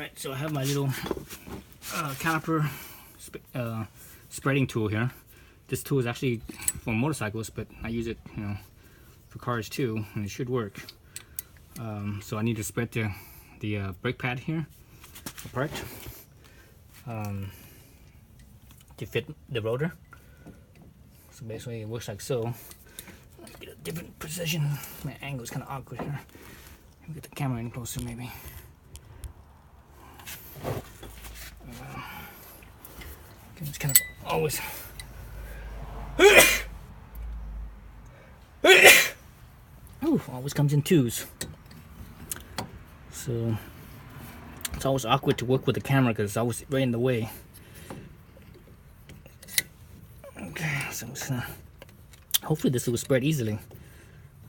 Alright, so I have my little caliper spreading tool here. This tool is actually for motorcycles, but I use it, for cars too, and it should work. So I need to spread the brake pad here apart to fit the rotor. So basically, it works like so. Let me get a different position. My angle is kind of awkward here. Let me get the camera in closer, maybe. It's kind of always always comes in twos, so it's always awkward to work with the camera because it's always right in the way. Okay, so hopefully this will spread easily,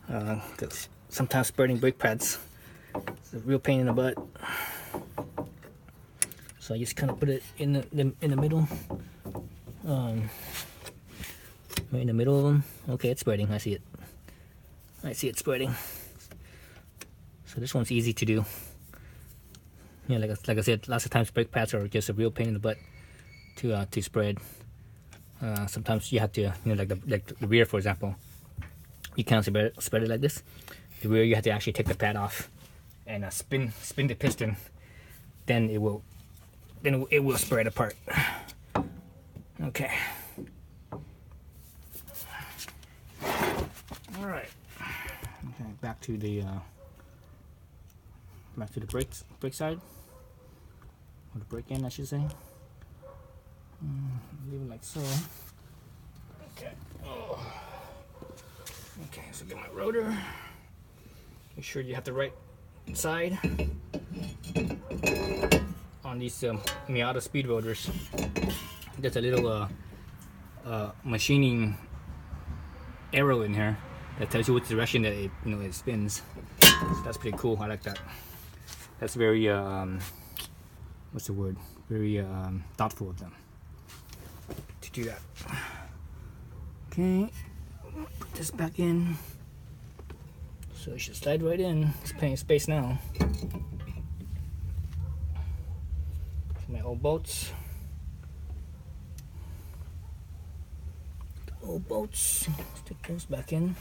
because sometimes spreading brake pads is a real pain in the butt. So I just kind of put it in the middle, right in the middle of them. Okay, it's spreading. I see it. I see it spreading. So this one's easy to do. Yeah, like I said, lots of times brake pads are just a real pain in the butt to spread. Sometimes you have to, like the rear, for example, you can't spread it like this. The rear, you have to actually take the pad off and spin the piston. Then it will spread apart. Okay. All right. Okay, back to the brake side, or the brake end, I should say. Leave it like so. Okay. Oh. Okay. So get my rotor. Make sure you have the right side on these Miata Speed rotors. There's a little machining arrow in here that tells you which direction that it spins. So that's pretty cool. I like that. That's very what's the word? Very thoughtful of them to do that. Okay, put this back in. So it should slide right in. It's plenty of space now. My old bolts. Old bolts. Stick those back in.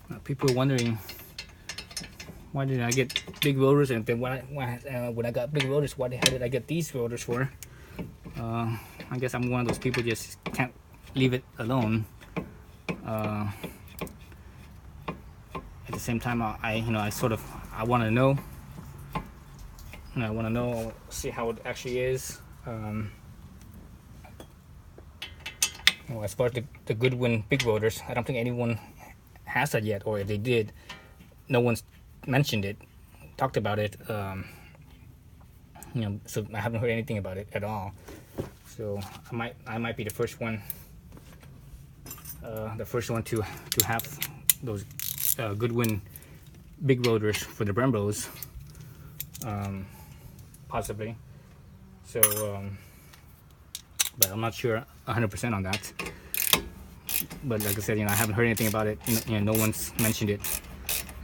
Now, people are wondering, why did I get big rotors? And then when I got big rotors, how did I get these rotors for? I guess I'm one of those people just can't leave it alone. At the same time, I want to know. I want to know, see how it actually is. As far as the Goodwin big rotors, I don't think anyone has that yet, or if they did, no one's mentioned it, talked about it. So I haven't heard anything about it at all. So I might be the first one to have those Goodwin big rotors for the Brembos, possibly. So, but I'm not sure 100% on that. But like I said, I haven't heard anything about it. No one's mentioned it,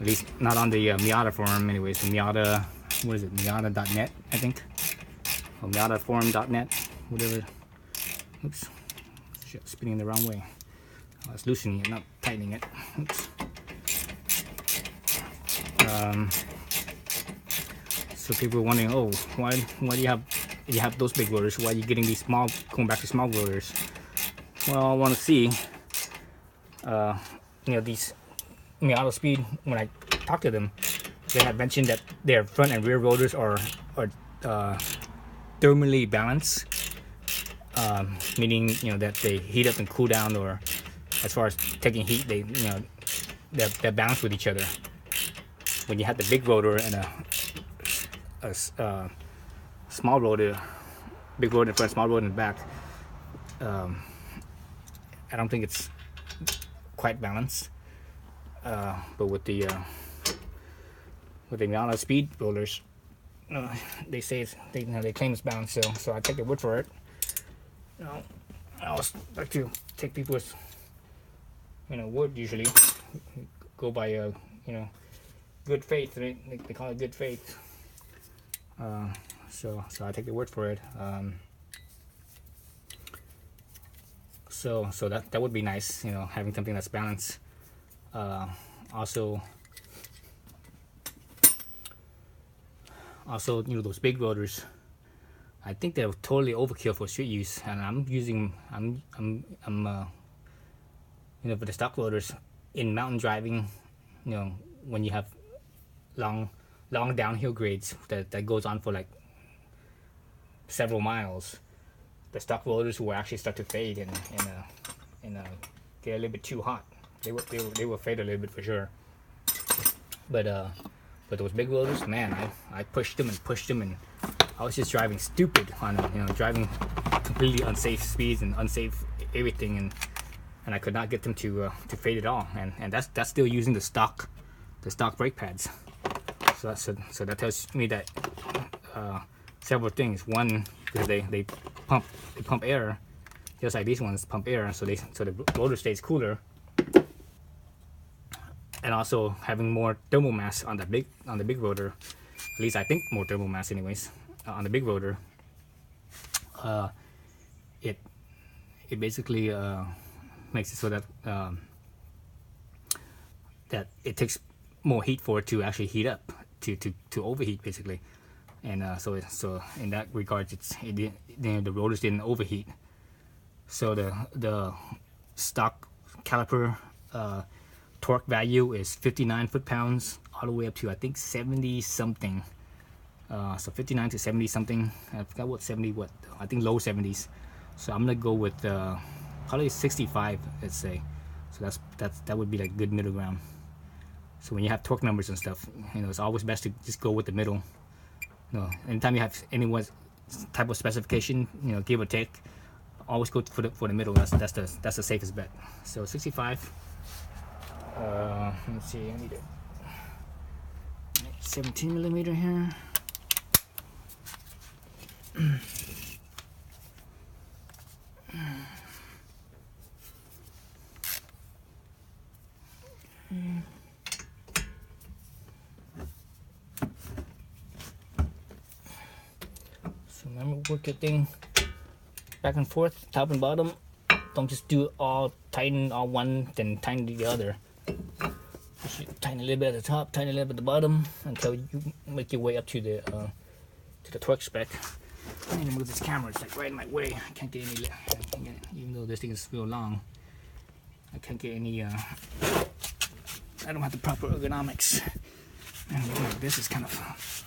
at least not on the Miata forum. Anyways, the Miata, what is it? Miata.net, I think, or MiataForum.net, whatever. Oops, shit, spinning the wrong way. I was loosening it, not tightening it. Oops. So people are wondering, oh, why do you have those big rotors? Why are you getting these going back to small rotors? Well, I want to see, these Miata Speed. When I talked to them, they had mentioned that their front and rear rotors are thermally balanced, meaning that they heat up and cool down, or as far as taking heat, they're balanced with each other. When you have the big rotor and a small rotor, big rotor in front, small rotor in the back, I don't think it's quite balanced. But with the Miata Speed rollers, they say they claim it's balanced, so I take their word for it. I always like to take people's word usually. Go by good faith. They call it good faith. So I take their word for it. So that would be nice, having something that's balanced. Also, those big rotors, I think they're totally overkill for street use, and I'm for the stock rotors in mountain driving, when you have long downhill grades that goes on for like several miles, the stock rotors will actually start to fade and get a little bit too hot. They will fade a little bit for sure. But those big rotors, man, I pushed them, and I was just driving stupid on them, driving completely unsafe speeds and unsafe everything, and I could not get them to fade at all. And that's still using the stock brake pads. So that tells me that several things. One, because they pump air, just like these ones pump air, so the rotor stays cooler. And also having more thermal mass on the big rotor, at least I think more thermal mass anyways, on the big rotor. It basically makes it so that that it takes more heat for it to actually heat up, to overheat basically. And so in that regard, the rotors didn't overheat. So the stock caliper torque value is 59 foot-pounds all the way up to I think 70 something. So 59 to 70 something. I forgot what 70 what. I think low 70s. So I'm gonna go with probably 65, let's say. So that would be like good middle ground. So when you have torque numbers and stuff, it's always best to just go with the middle. Anytime you have any one type of specification, give or take, always go for the middle. That's the safest bet. So 65. Let's see. I need a 17 millimeter here. So remember, work your thing back and forth, top and bottom. Don't just do it all, tighten all one, then tighten the other. You should tighten a little bit at the top, tighten a little bit at the bottom, until you make your way up to the torque spec. I need to move this camera, it's like right in my way. I can't get any, even though this thing is real long, I can't get any, I don't have the proper ergonomics. And this is kind of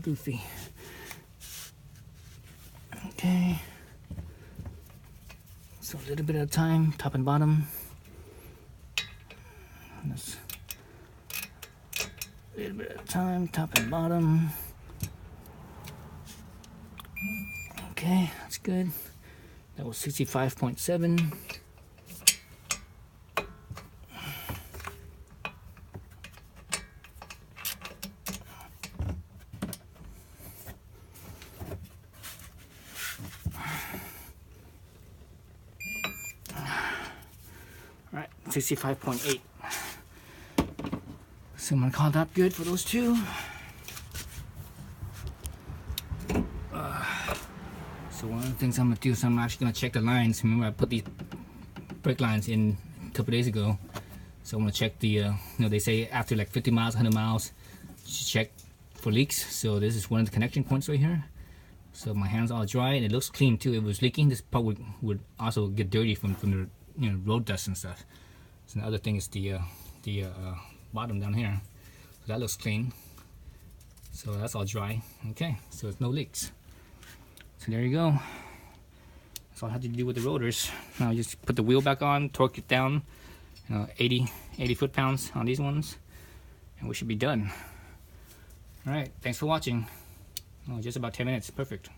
goofy. Okay. So a little bit at a time, top and bottom. A little bit at a time, top and bottom. Okay, that's good. That was 65.7. All right, 65.8. So I'm gonna call that good for those two. So one of the things I'm gonna do is I'm actually gonna check the lines. Remember, I put these brake lines in a couple days ago. So I'm gonna check the, they say after like 50 miles, 100 miles, you should check for leaks. So this is one of the connection points right here. So my hand's all dry and it looks clean too. It was leaking. This part would also get dirty from the road dust and stuff. So the other thing is the bottom down here. So that looks clean. So that's all dry. Okay, so it's no leaks. So there you go. That's all I have to do with the rotors. Now I just put the wheel back on, torque it down, 80 foot-pounds on these ones, and we should be done. All right, thanks for watching. Oh, just about 10 minutes, perfect.